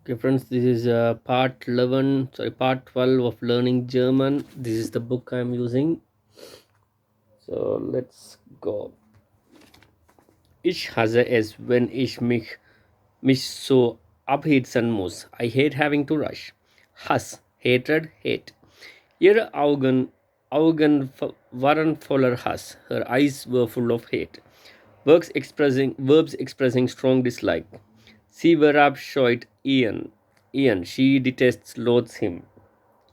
Okay, friends, this is part 12 of learning German. This is the book I'm using. So let's go. Ich hasse es, wenn ich mich so abhetzen muss. I hate having to rush. Hass, hatred, hate. Ihre Augen waren voller Hass. Her eyes were full of hate. Verbs expressing strong dislike. Sie verabscheut Ian. She detests, loathes him.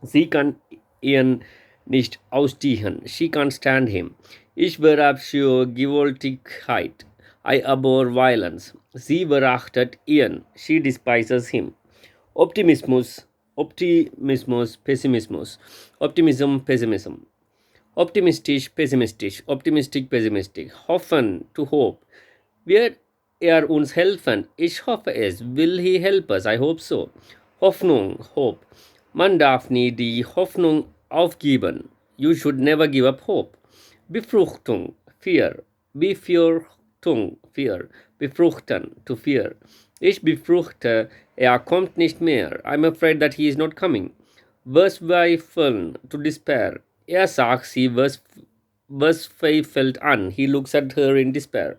Sie kann ihn nicht ausstehen. She can't stand him. Ich verabscheue Gewaltigkeit. I abhor violence. Sie verachtet ihn. She despises him. Optimismus, Pessimismus. Optimism, Pessimism. Optimistic, pessimistic. Hoffen, to hope. Wird uns helfen? Ich hoffe es. Will he help us? I hope so. Hoffnung, hope. Man darf nie die Hoffnung aufgeben. You should never give up hope. Befruchtung, fear. Befruchtung, fear. Befruchten, to fear. Ich befruchte, er kommt nicht mehr. I'm afraid that he is not coming. Verzweifeln, to despair. Er sagt sie verzweifelt an. He looks at her in despair.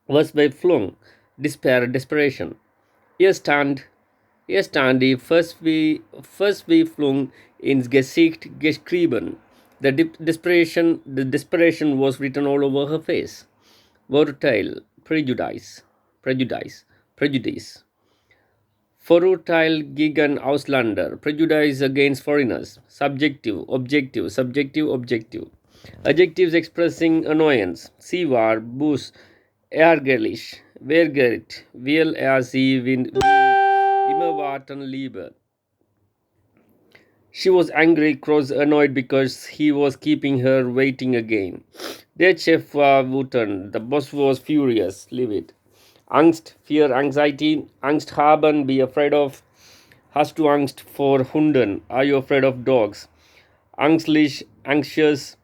Verzweiflung, despair, desperation. Ihr stand die Verzweiflung ins Gesicht geschrieben. The desperation was written all over her face. Vorurteil, prejudice. Vorurteil gegen Ausländer, prejudice against foreigners. Subjective, objective. Adjectives expressing annoyance. Sie war, bus, ärgerlich, verärgert, weil sie immer warten lieber. She was angry, cross, annoyed because he was keeping her waiting again. Der Chef war wütend. The boss was furious, livid. Angst, fear, anxiety. Angst haben, be afraid of. Hast du Angst vor Hunden? Are you afraid of dogs? Angstlich, anxious.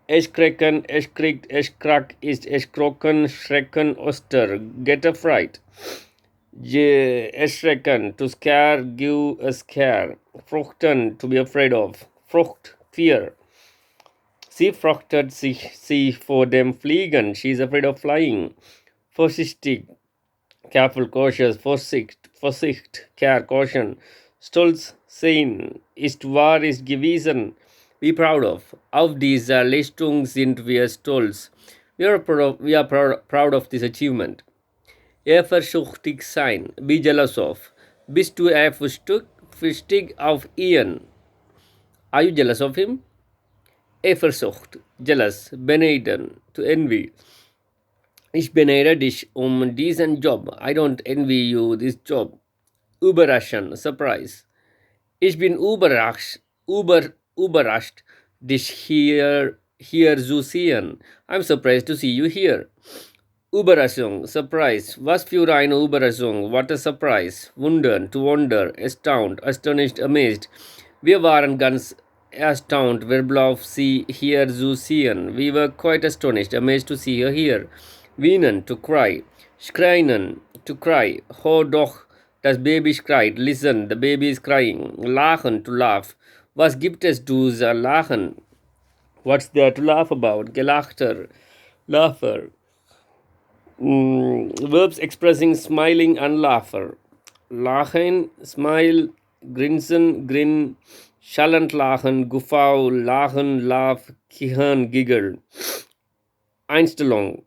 Erschrecken, erschrickt, erschrak ist erschrocken, schrecken, Oster. Get a fright. Erschrecken, to scare, give a scare. Fruchten, to be afraid of. Frucht, fear. Sie fürchtet sich vor dem Fliegen. She is afraid of flying. Vorsichtig, careful, cautious. Vorsicht, care, caution. Stolz sein, ist wahr, ist gewesen. Be proud of. Auf diese Leistung sind wir stolz. We are proud of this achievement. Eifersüchtig sein, be jealous of. Bist du eifersüchtig auf ihn? Are you jealous of him? Eifersucht, jealous, beneiden, to envy. Ich beneide dich diesen Job. I don't envy you this job. Überraschen, surprise. Ich bin überrascht, dich hier zu sehen. I'm surprised to see you here. Überraschung, surprise. Was für eine Überraschung. What a surprise. Wundern, to wonder. Astonished, amazed. Wir waren ganz erstaunt, verblauf sie hier zu sehen. We were quite astonished, amazed to see her here. Weinen, to cry. Schreien, to cry. Oh doch, das Baby schreit. Listen, the baby is crying. Lachen, to laugh. Was gibt es zu lachen? What's there to laugh about? Gelachter, laugher. Verbs expressing smiling and laughter. Lachen, smile, grinsen, grin, schallend lachen, Guffau, lachen, laugh, kichern, giggle. Einstellung,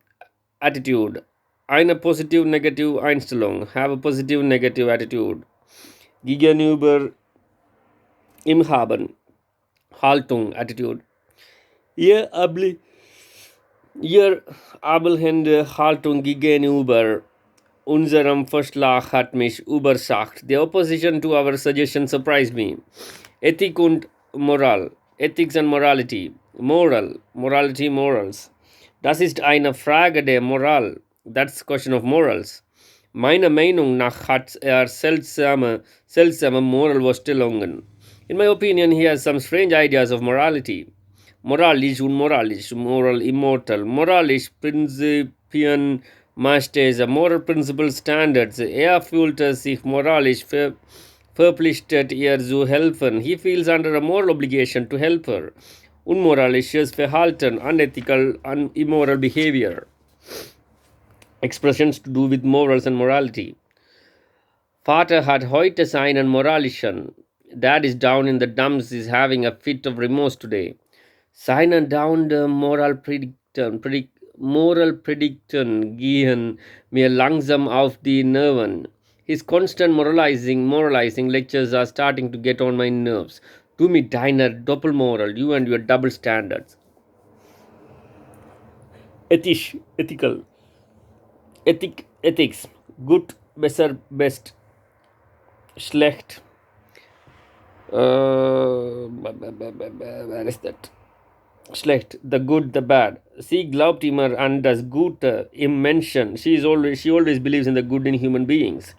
attitude. Eine positive, negative Einstellung. Have a positive, negative attitude. Gegenüber, im Haben. Haltung, attitude. Ihr ablehnende Haltung gegenüber unserem Vorschlag hat mich überrascht. The opposition to our suggestion surprised me. Ethik und Moral. Ethics and morality. Morality, morals. Das ist eine Frage der Moral. That's a question of morals. Meiner Meinung nach hat seltsame Moralvorstellungen. In my opinion, he has some strange ideas of morality. Moralisch, unmoralisch, moral, immortal. Moralisch, Prinzipien, Master moral principle standards. Er fühlt sich moralisch verpflichtet, ihr zu helfen. He feels under a moral obligation to help her. Unmoralisches Verhalten, unethical, immoral behavior. Expressions to do with morals and morality. Vater hat heute seinen moralischen. Dad is down in the dumps, is having a fit of remorse today. Seinen dauernde Moral Predikten gehen mir langsam auf die Nerven. His constant moralizing lectures are starting to get on my nerves. Du mit deiner Doppelmoral, you and your double standards. Ethical. Ethics. Good, besser, best. Schlecht. Where is that? Schlecht, the good, the bad. Sie glaubt immer an das Gute im Menschen. She always believes in the good in human beings.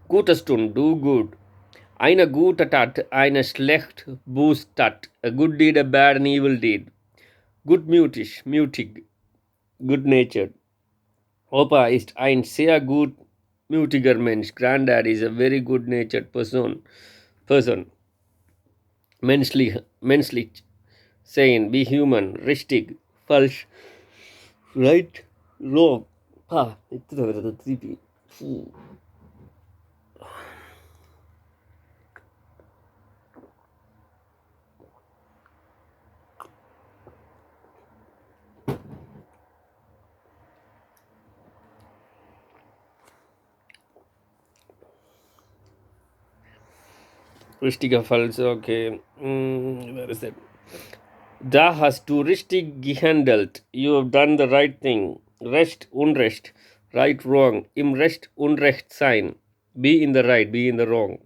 Gutes tun, do good. Eine gute Tat, eine schlecht böse Tat. A good deed, a bad and evil deed. Mutig, good natured. Opa ist ein sehr mutiger Mensch. Granddad is a very good natured person. Menschlich. Sane, be human, richtig, falsch, right, wrong. Richtiger, falsch, okay. Where is that? Da hast du richtig gehandelt. You have done the right thing. Recht, Unrecht. Right, wrong. Im Recht, Unrecht sein. Be in the right, be in the wrong.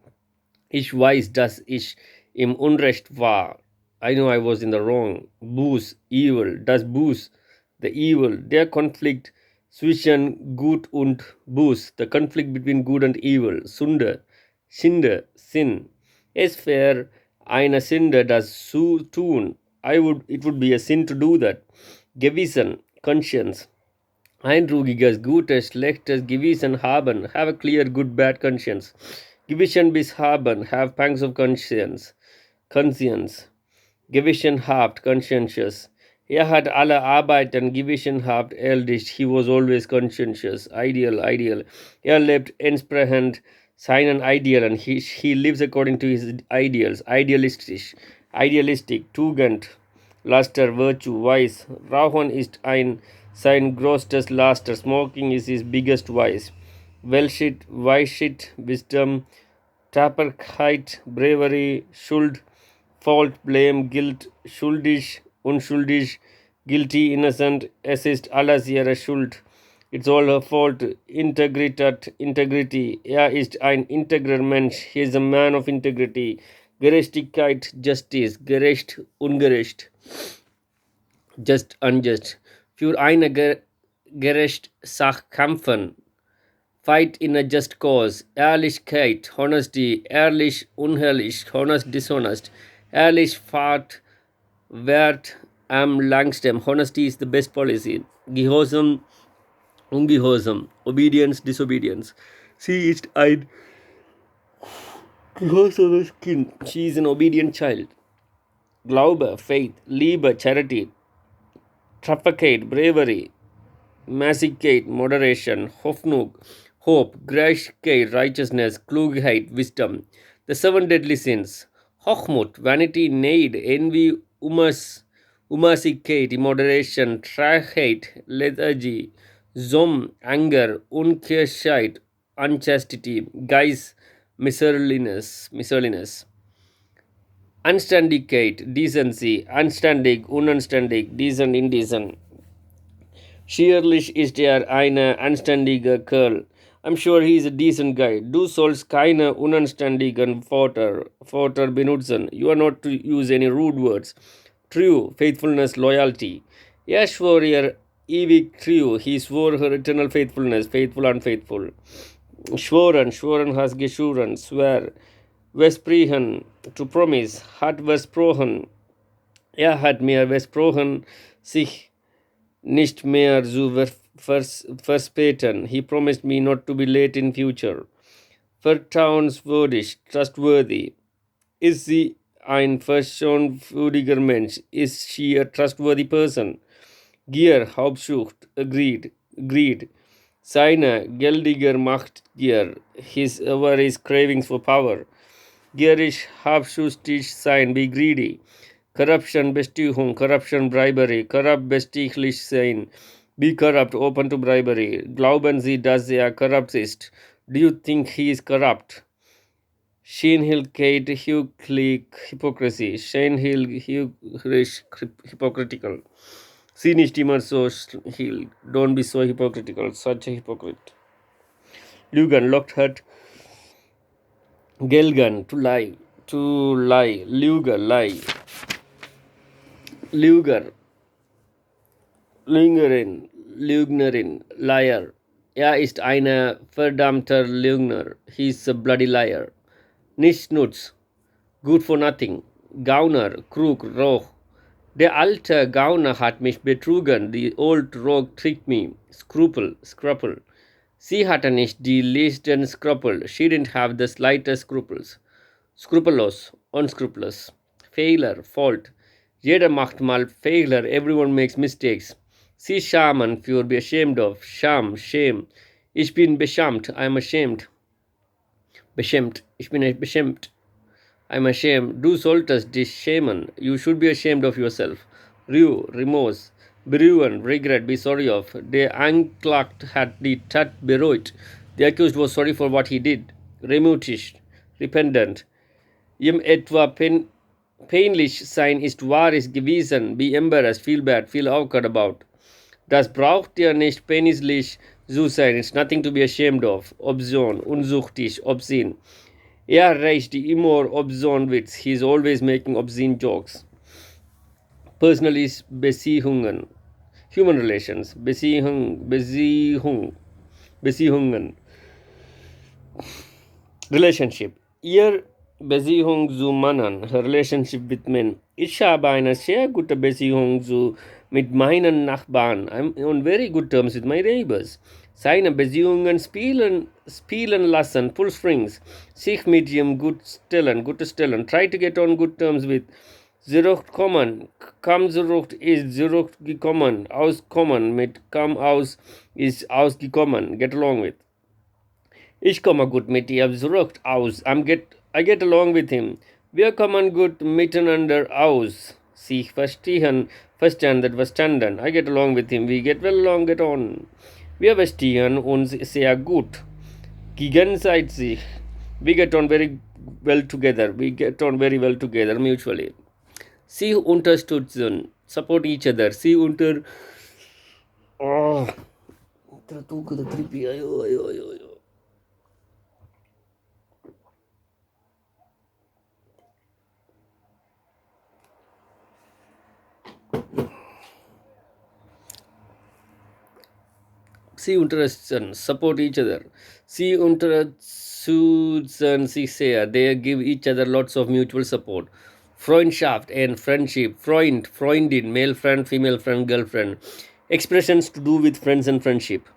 Ich weiß, dass ich im Unrecht war. I know I was in the wrong. Bös, evil. Das Bös, the evil. Der Konflikt zwischen Gut und Bös. The conflict between good and evil. Sünde, Sin. Es wäre eine Sünde, das zu tun. It would be a sin to do that. Gewissen, conscience. Einruhiges, gutes, schlechtes Gewissen haben. Have a clear, good, bad conscience. Gewissen bis haben. Have pangs of conscience. Gewissenhaft, conscientious. Hat alle Arbeiten gewissenhaft erledigt. He was always conscientious. Ideal. Lebt entsprechend seinen Idealen. He lives according to his ideals. Idealistic, Tugend, Laster, Virtue, Vice. Rauchen ist sein größtes Laster. Smoking is his biggest vice. Weisheit, Wisdom, Tapferkeit, Bravery, Schuld, Fault, Blame, Guilt, schuldig, unschuldig, guilty, innocent, es ist alles ihre Schuld. It's all her fault. Integrity. Ist ein integrer Mensch. He is a man of integrity. Gerechtigkeit, Justice. Gerecht, ungerecht. Just, unjust. Für eine gerecht Sach kämpfen. Fight in a just cause. Ehrlichkeit, Honesty. Ehrlich, unherrlich. Honest, dishonest. Ehrlich, Fahrt, Wert am langsten. Honesty is the best policy. Gehorsam, ungehorsam. Obedience, disobedience. Sie ist ein gehorsames Kind. She is an obedient child. Glaube, faith. Liebe, charity. Trafficate, bravery. Massicate, moderation. Hoffnung, hope. Gerechtigkeit, righteousness. Klugheit, wisdom. The 7 deadly sins. Hochmut, vanity, need, envy, Umasikkeit, immoderation, Trägheit, lethargy, anger, Unkirchheit, unchastity, Geist, miserliness. Anständigkeit, decency, anständig, unanständig, decent, indecent. Schierlich ist eine anständige Kerl. I'm sure he is a decent guy. Du sollst keine unanständigen Wörter benutzen. You are not to use any rude words. True, faithfulness, loyalty. Schwor ihr ewig true. He swore her eternal faithfulness, faithful, unfaithful. Schworen has geschworen, swear. Versprechen, to promise. Hat versprochen. Hat mir versprochen, sich nicht mehr zu Verspäten. He promised me not to be late in future. Vertrauenswürdig, trustworthy. Ist sie ein vertrauenswürdiger Mensch? Is she a trustworthy person? Gier, Hauptsucht, greed. Seine geldiger Machtgier, his avarice cravings for power. Gierisch, habsüchtig sein, be greedy. Corruption, Bestechung, corruption, bribery. Corrupt, bestechlich sein. Be corrupt, open to bribery. Glauben Sie, dass er corrupt ist? Do you think he is corrupt? Scheinhill, Kate, hypocrisy. Scheinhill, Hugrish, hypocritical. Sie nicht immer so Hill. Don't be so hypocritical. Such a hypocrite. Lügen, Lockhart, Gelgan, to lie. To lie. Lüger, lie. Lüger, Lügnerin, Liar. Er ist ein verdammter Lügner. He's a bloody liar. Nichts nutz. Good for nothing. Gauner, Krug, Roch. Der alte Gauner hat mich betrogen. The old rogue tricked me. Scruple. Sie hatte nicht die leisten Skrupel. She didn't have the slightest scruples. Scrupulous, unscrupulous. Failure, fault. Jeder macht mal Fehler. Everyone makes mistakes. Sie schamen für be ashamed of. Shame. Ich bin beschämt. I'm ashamed. Beschämt. Ich bin beschämt. I'm ashamed. Du solltest dich schämen. You should be ashamed of yourself. Remorse. Bereuen, regret, be sorry of. Der Anklagte hat die Tat bereut. The accused was sorry for what he did. Remutig, repentant. Ihm etwa peinlich sein ist wahres Gewissen. Be embarrassed, feel bad, feel awkward about. Das braucht dir nicht peinlich zu sein. It's nothing to be ashamed of. Obszön, unsuchtig, obscene. Er reicht die immer obszön Witz. He is always making obscene jokes. Personally, Beziehungen. Human relations. Beziehungen. Relationship. Ihr Beziehung zu Männern. Her relationship with men. Ich habe eine sehr gute Beziehung mit meinen Nachbarn. I'm on very good terms with my neighbors. Seine Beziehungen spielen lassen, pull strings. Sich mit ihm gut stellen. Try to get on good terms with. Zurückkommen. Zurück ist zurückgekommen. Auskommen mit come aus ist ausgekommen. Get along with. Ich komme gut mit ihr zurück aus. I get along with him. Wir kommen gut miteinander aus. Sich verstehen, verstanden. I get along with him. We get well along, get on. Wir verstehen uns sehr gut. Gegenseitig. We get on very well together. Mutually. Sie unterstützen. Support each other. Sie unter... Oh. Sie unterstützen, support each other. Sie unterstützen sich sehr. They give each other lots of mutual support. Freundschaft and friendship. Freund, Freundin, male friend, female friend, girlfriend. Expressions to do with friends and friendship.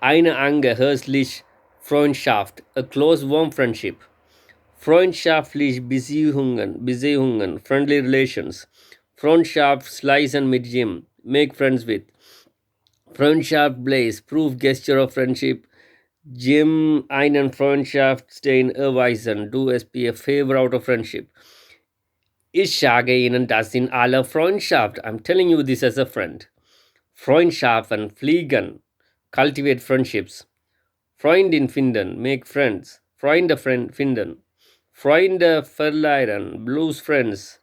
Eine herzliche Freundschaft. A close, warm friendship. Freundschaftliche Beziehungen, friendly relations. Freundschaft schließen mit Jim, make friends with. Freundschaft blaze, proof gesture of friendship. Jim einen Freundschaftsstein erweisen, do es be a favor out of friendship. Ich sage Ihnen das in aller Freundschaft. I'm telling you this as a friend. Freundschaften pflegen, cultivate friendships. Freundin finden, make friends. Freunde finden. Freunde verleihen, blues friends.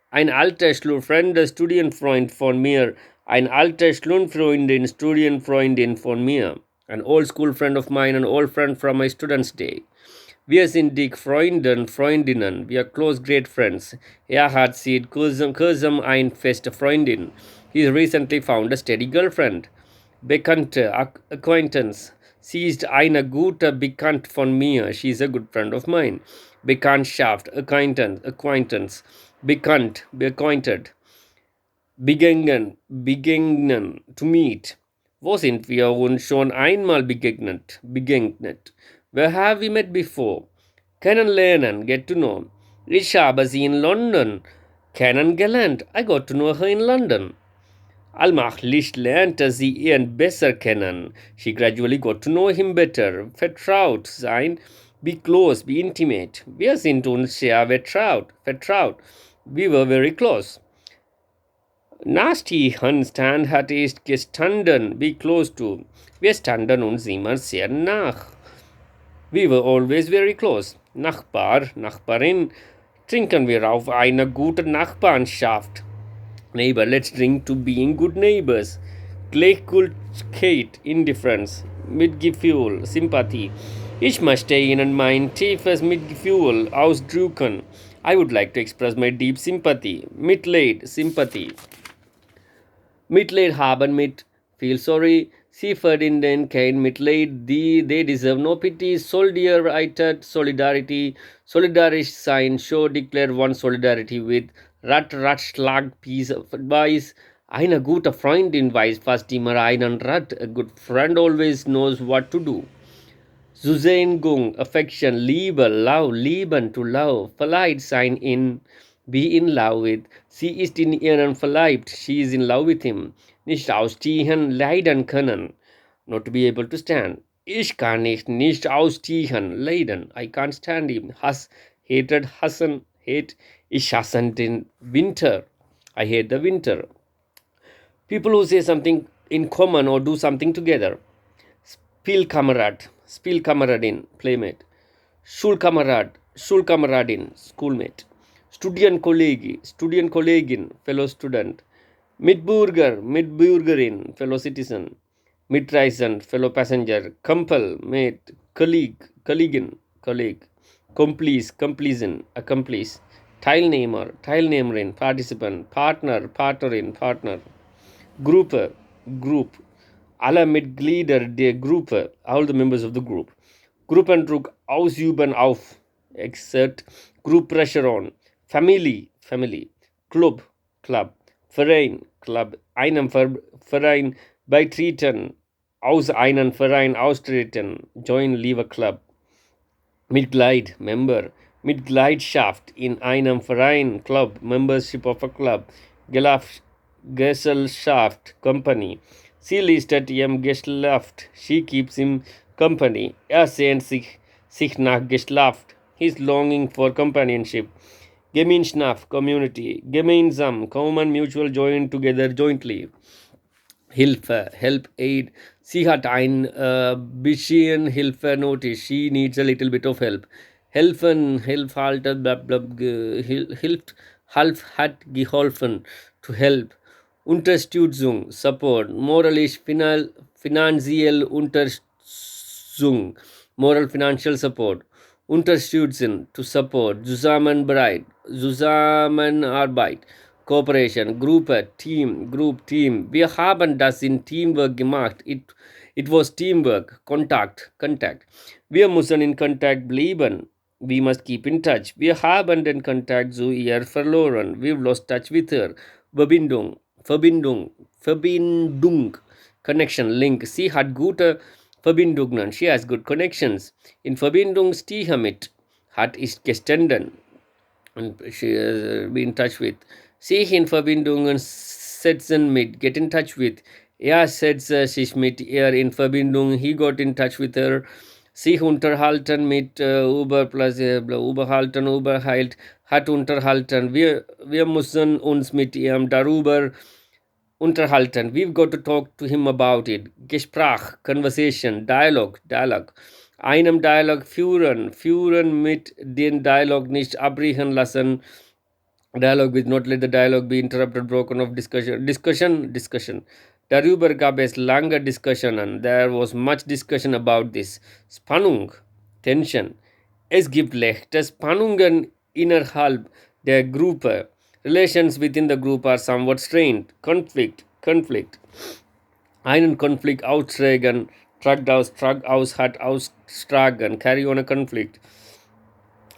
Ein alter Studienfreund von mir. Ein alter Studienfreundin von mir. An old school friend of mine, an old friend from my students' day. Wir sind dick Freundinnen. We are close, great friends. Hat sie kurzem ein feste Freundin. He recently found a steady girlfriend. Bekannte, acquaintance. Sie ist eine gute Bekannt von mir. She is a good friend of mine. Bekanntschaft, acquaintance. Bekannt, acquainted. Begegnen, to meet. Wo sind wir uns schon einmal begegnet? Where have we met before? Kennenlernen, get to know. Ich habe sie in London kennengelernt. I got to know her in London. Allmählich lernte sie ihn besser kennen. She gradually got to know him better. Vertraut sein, be close, be intimate. Wir sind uns sehr vertraut. We were very close. Nastihan stand hat ist gestanden, be close to. Wir standen uns immer sehr nach. We were always very close. Nachbar, Nachbarin, trinken wir auf eine gute Nachbarschaft. Neighbor, let's drink to being good neighbors. Gleichgültigkeit, Indifference, Mitgefühl, Sympathie. Ich möchte Ihnen mein tiefes Mitgefühl ausdrücken. I would like to express my deep sympathy. Mitleid, Sympathy. Mitleid haben mit, feel sorry, sie verdienen kein Mitleid, they deserve no pity, solidaritet, solidarity, solidarisch sein, show, declare one solidarity with, Ratschlag, piece of advice, eine gute Freundin weiß fast immer einen Rat, a good friend always knows what to do. Zusagenung, affection, Liebe, love, lieben, to love, verliebt sein in, be in love with. Sie ist in ihren verliebt, she is in love with him. Nicht ausstehen, leiden können, not to be able to stand. Ich kann nicht ausstehen, leiden, I can't stand him. Hass, hatred, hassen, hate. Ich hasse den Winter, I hate the winter. People who say something in common or do something together. Spielkameradin, Playmate. Schulkameradin, Schoolmate. Studienkollegin, Fellow Student. Mitbürgerin, Fellow Citizen. Mitreisend, Fellow Passenger. Kumpel, Mate. Colleague. Complicen, Accomplice. Teilnehmerin, Participant. Partnerin, Partner. Group. Alle Mitglieder der Gruppe, all the members of the group. Gruppendruck ausüben auf, exert group pressure on. Family. Club, Verein, Club, einem Verein beitreten, aus einem Verein austreten, join, leave a club. Mitglied, member. Mitgliedschaft in einem Verein, club, membership of a club. Gesellschaft, company. Sie listet ihm Geschlaft. She keeps him company. Sehnt sich nach Geschlaft. He's longing for companionship. Gemeinschaft, community. Gemeinsam, common, mutual, join, together, jointly. Hilfe, help, aid. Sie hat ein bisschen Hilfe nötig. She needs a little bit of help. Helfen, hilft, hat geholfen. To help. Unterstützung, Support, moralisch, finanziell Unterstützung, moral financial support, unterstützen, to support, Zusammenarbeit, Cooperation, Gruppe, Team. Wir haben das in Teamwork gemacht. It was Teamwork, Contact. Wir müssen in Kontakt bleiben. We must keep in touch. Wir haben den Kontakt zu ihr verloren. We've lost touch with her. Verbindung, Connection, Link. Sie hat gute Verbindungen. She has good connections. In Verbindung stehe mit. Hat ist gestanden. And she has been in touch with. Sich in Verbindungen setzen mit. Get in touch with. Er setzt sich mit ihr in Verbindung. He got in touch with her. Sich unterhalten mit überheilt, hat unterhalten. Wir müssen uns mit ihm darüber unterhalten. We've got to talk to him about it. Gespräch, Conversation, Dialogue. Einem Dialog führen mit den Dialog nicht abbrechen lassen. Dialogue with not let the dialogue be interrupted, broken off. Discussion. Darüber gab es lange Diskussionen. There was much discussion about this. Spannung, Tension. Es gibt leichte Spannungen innerhalb der Gruppe. Relations within the group are somewhat strained. Conflict. Einen Konflikt austragen, trag aus, hat austragen, carry on a conflict.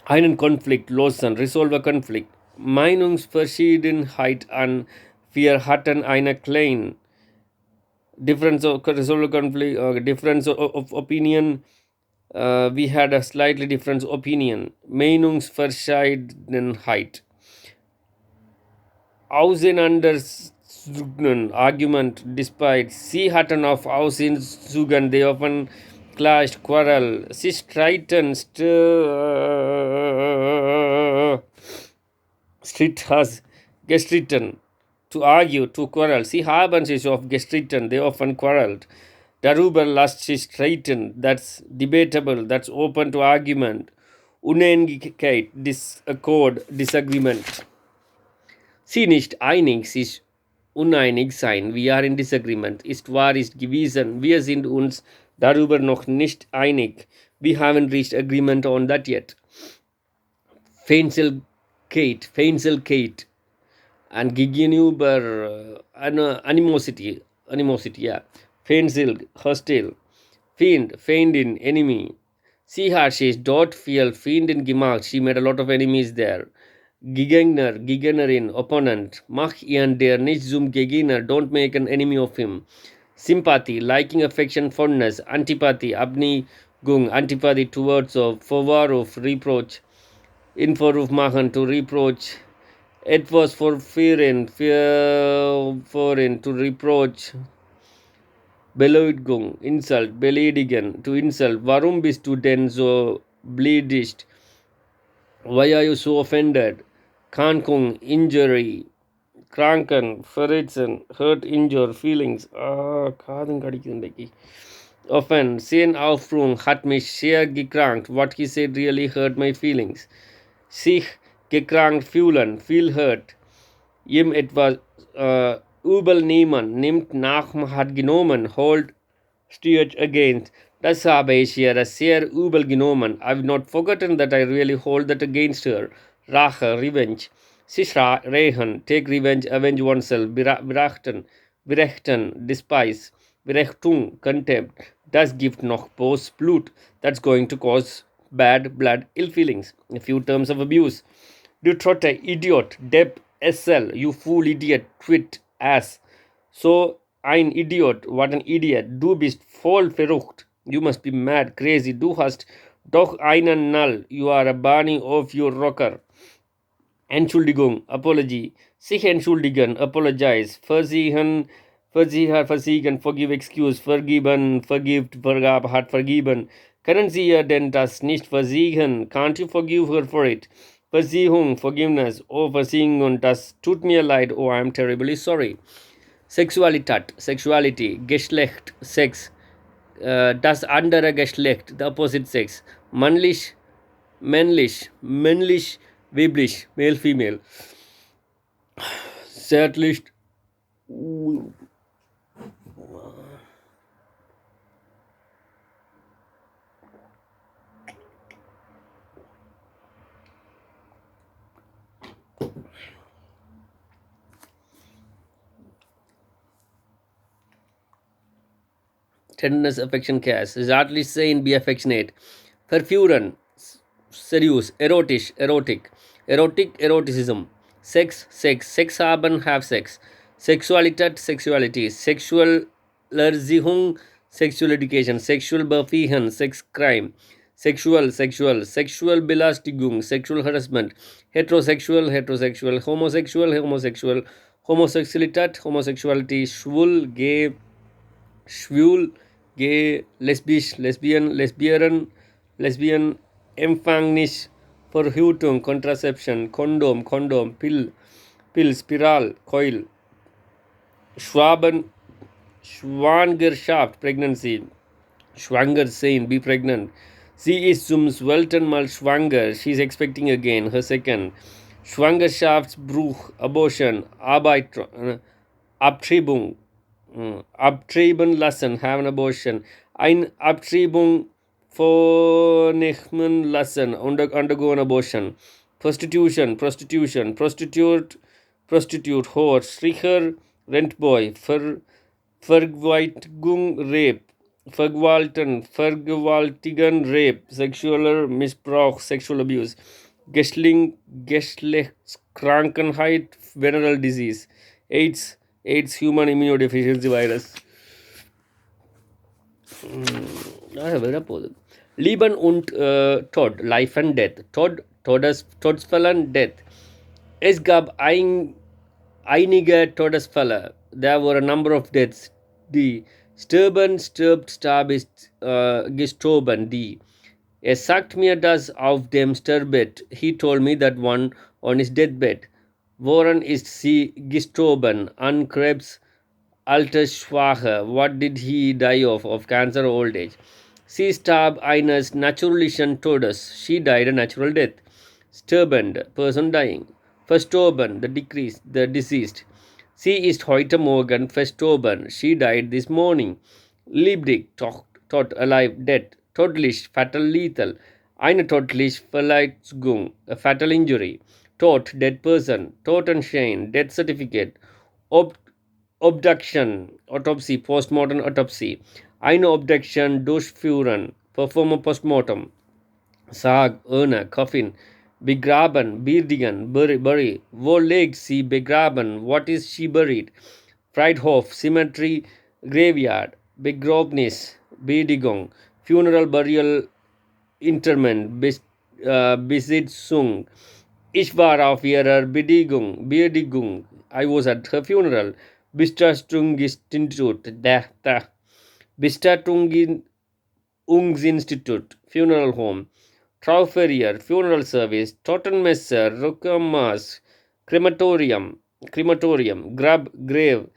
Einen Konflikt lösen, resolve a conflict. Meinungsverschiedenheit an, wir hatten eine kleine difference of resolve conflict, difference of opinion. We had a slightly different opinion. Meinungsverschiedenheit. Auseinander argument despite. Sie hatten auf Aussehen they often clashed, quarrel. Sie streiten, street has gestritten. To argue, to quarrel. Sie haben sich oft gestritten, they often quarreled. Darüber lässt sich streiten, that's debatable, that's open to argument. Uneinigkeit, disaccord, disagreement. Sie nicht einig, sich uneinig sein, wir are in disagreement, ist wahr, ist gewesen, wir sind uns darüber noch nicht einig, we haven't reached agreement on that yet. Feindseligkeit, and gegenüber animosity, yeah. Feindselig, hostile. Feindin, enemy. Sie hat sich dort viel Fienden gemacht. She made a lot of enemies there. Gegnerin, opponent. Mach ihn der nicht zum Gegner. Don't make an enemy of him. Sympathy, liking, affection, fondness. Antipathy, Abneigung, antipathy towards of, Vorwurf, Reproach. In Vorwurf machen, to reproach. Etwas vorführen, vorhin, to reproach. Beleidigung, Insult, beleidigen, to insult. Warum bist du denn so bleedest? Why are you so offended? Krankung, injury. Kranken, verletzen, hurt, injure, feelings. காதும் கடிக்குது இன்றைக்கு. Offend, sehen Aufruhr hat mich sehr gekrankt. What he said really hurt my feelings. Sich gekrankt fühlen, feel hurt. Ihm etwas übel nehmen, nimmt nach, hat genommen, hold, steered against. Das habe ich ihr sehr übel genommen. I've not forgotten that I really hold that against her. Rache, revenge. Sich rächen, take revenge, avenge oneself. Berechten, despise. Berechtung, contempt. Das gibt noch Blut. That's going to cause bad blood, ill feelings. A few terms of abuse. Du Trotte, idiot, Depp, SL, you fool, idiot, twit, ass. So ein Idiot, what an idiot. Du bist voll verrückt. You must be mad, crazy. Du hast doch einen Null. You are a burning of your rocker. Entschuldigung, apology. Sich entschuldigen, apologize. Versiegen, forgive, excuse. Vergeben, forgived, vergab, hat vergeben. Können Sie ihr denn das nicht versiegen? Can't you forgive her for it? Versiehung, forgiveness. Oh, Versiehung, das tut mir leid. Oh, I am terribly sorry. Sexualität, sexuality. Geschlecht, Sex. Das andere Geschlecht, the opposite sex. Männlich, männlich, weiblich, male, female. Zärtlich. Tenderness, affection, care. Zärtlich sein, be affectionate. Verführen, seduce. Erotic. Eroticism. Sex haben, have sex. Sexualität, sexuality. Sexual Erziehung, sexual education. Sexual Befiehen, sex crime. Sexual Belästigung, sexual harassment. Heterosexual, homosexual. Homosexualität, homosexuality. Schwul, gay, lesbian, Empfängnis, Verhütung, Contraception, Kondom, Pill, Spiral, Coil, Schwangerschaft, Pregnancy, schwanger sein, be pregnant. Sie ist zum 12. Mal schwanger, she is expecting again, her second. Schwangerschaftsbruch, Abortion, Abtreibung, abtreiben lassen, have an abortion. Ein Abtreibung vornehmen lassen, undergo an abortion. Prostitute, Whore, Stricher, Rentboy, Vergewaltigung, Rape, Vergewaltigen, Rape, sexueller Missbrauch, sexual abuse. Geschlechtskrankheit, venereal disease. AIDS, human immunodeficiency virus. விட போகுது. Leben und Tod, Life and Death. Todesfällen, Death. Es gab einige Todesfälle. There were a number of deaths. Die Starb ist gestorben. Die. Er sagt mir das auf dem Sterbebett. He told me that one on his deathbed. Woran ist sie gestorben? An Krebs, Altersschwache. What did he die of? Of cancer or old age. Sie starb eines natürlichen Todes. She died a natural death. Sterbend, person dying. Verstorben, the deceased. Sie ist heute Morgen verstorben. She died this morning. Lebendig, tot, alive, dead. Todlich, fatal, lethal. Eine todlich Verletzung, a fatal injury. Tot, dead person. Totenschein, death certificate. Obduction, autopsy, postmortem autopsy. Eine Obduction, durchführen, perform a postmortem. Sarg, Urne, Coffin. Begraben, beerdigen, bury. Wo liegt sie begraben? What is she buried? Friedhof, cemetery, graveyard. Begräbnis, Beerdigung. Funeral, burial, Interment, Besitzung. Ich war auf ihrer Beerdigung. I was at her funeral. Bestatungsinstitut, Bestatungsinstitut, funeral home. Trauferrier, funeral service. Totenmesser, Rückenmaß, crematorium. Grave.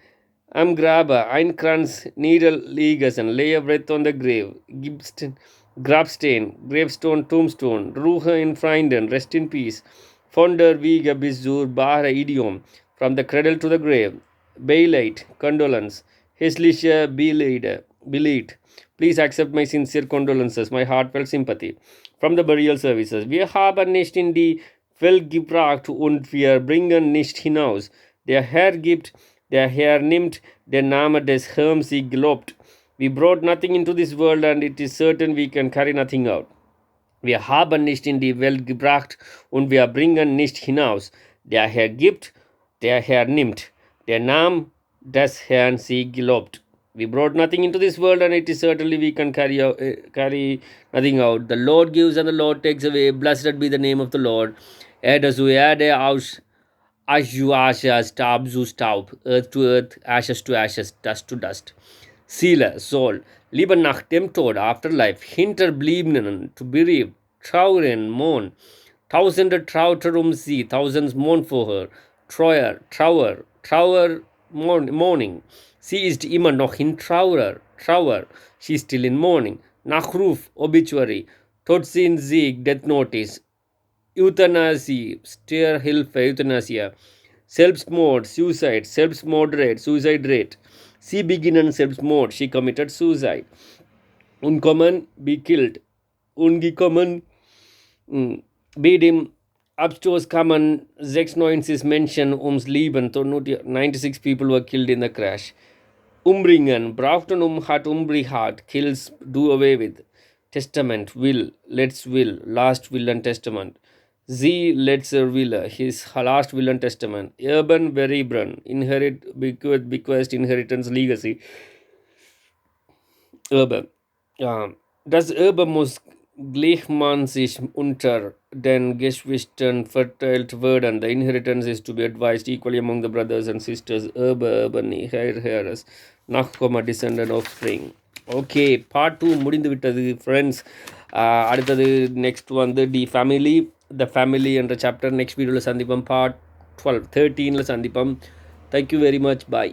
Am Grabe, Einkranz niederlegen, lay a wreath on the grave. Grabstein, gravestone, tombstone. Ruhe in Frieden, rest in peace. Von der Wiege bis zur Bahre Idiom, from the cradle to the grave. Beileid, condolence. Hässliche Beleid. Please accept my sincere condolences, my heartfelt sympathy. From the burial services. Wir haben nicht in die Welt gebracht und wir bringen nicht hinaus. Der Herr gibt, der Herr nimmt, der Name des Herrn sie gelobt. We brought nothing into this world and it is certain we can carry nothing out. Wir haben nicht in die Welt gebracht und wir bringen nicht hinaus. Der Herr gibt, der Herr nimmt. Der Name des Herrn sie gelobt. We brought nothing into this world and it is certainly we can carry nothing out. The Lord gives and the Lord takes away. Blessed be the name of the Lord. Erde zu Erde, Asch zu Asche, Staub zu Staub, Earth to earth, ashes to ashes, dust to dust. Seele, soul, Leben nach dem Tod, afterlife, Hinterbliebenen, to bereave, trauern, mourn. Tausende traute sie, thousands mourn for her. Trauer, mourning. Sie ist immer noch in Trauer. She is still in mourning. Nachruf, obituary. Todsieg, death notice. Euthanasie, Sterbehilfe, Euthanasia. Selbstmord, suicide, suicide rate. Sie beginnen Selbstmord, she committed suicide. Unkommen, be killed. Ungekommen, Bedim, Abstoßkammern 96 Menschen ums Leben, 96 people were killed in the crash. Umbringen, brauchten hat umbrihat, kills, do away with. Testament, will, last will and testament. Sie letzter Wille, his last will and testament. Erben, Veribren, bequest, inheritance, legacy. Erbe. Das Erbe muss gleichmäßig unter den Geschwistern verteilt werden. The inheritance is to be advised equally among the brothers and sisters. Erbe, heirs, Nachkomma, descendant of spring. Okay, part 2 முடிந்து விட்டது friends. அடுத்தது next வந்து the family என்ற chapter next வீடியோவில் சந்திப்போம். Part 13 சந்திப்போம். Thank you very much. பாய்.